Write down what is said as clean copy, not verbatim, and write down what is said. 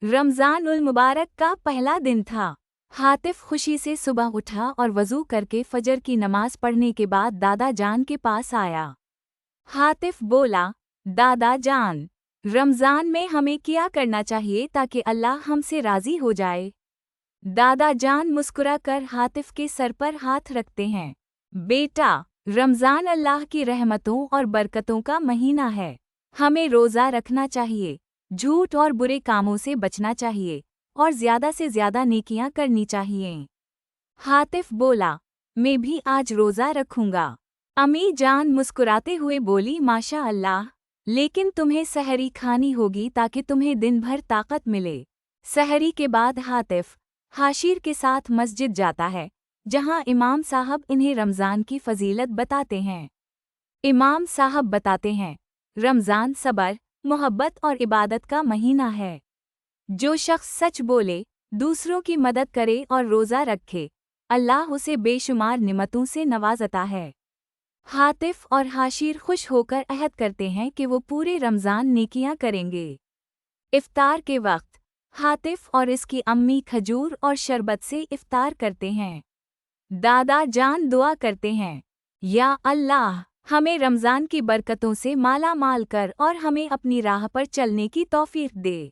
रमज़ान उल मुबारक का पहला दिन था। हातिफ खुशी से सुबह उठा और वज़ू करके फजर की नमाज पढ़ने के बाद दादा जान के पास आया। हातिफ बोला, दादा जान, रमज़ान में हमें क्या करना चाहिए ताकि अल्लाह हमसे राज़ी हो जाए? दादा जान मुस्कुरा कर हातिफ के सर पर हाथ रखते हैं। बेटा, रमज़ान अल्लाह की रहमतों और बरकतों का महीना है। हमें रोज़ा रखना चाहिए, झूठ और बुरे कामों से बचना चाहिए और ज़्यादा से ज़्यादा नेकियां करनी चाहिए। हातिफ बोला, मैं भी आज रोज़ा रखूंगा। अम्मी जान मुस्कुराते हुए बोली, माशा अल्लाह, लेकिन तुम्हें सहरी खानी होगी ताकि तुम्हें दिन भर ताकत मिले। सहरी के बाद हातिफ हाशिर के साथ मस्जिद जाता है, जहां इमाम साहब इन्हें रमज़ान की फजीलत बताते हैं। इमाम साहब बताते हैं, रमज़ान सबर, मोहब्बत और इबादत का महीना है। जो शख्स सच बोले, दूसरों की मदद करे और रोज़ा रखे, अल्लाह उसे बेशुमार निमतों से नवाजता है। हातिफ और हाशिर खुश होकर अहद करते हैं कि वो पूरे रमज़ान नेकियां करेंगे। इफ्तार के वक्त हातिफ और इसकी अम्मी खजूर और शरबत से इफ्तार करते हैं। दादा जान दुआ करते हैं, या अल्लाह, हमें रमज़ान की बरकतों से माला माल कर और हमें अपनी राह पर चलने की तौफीक दे।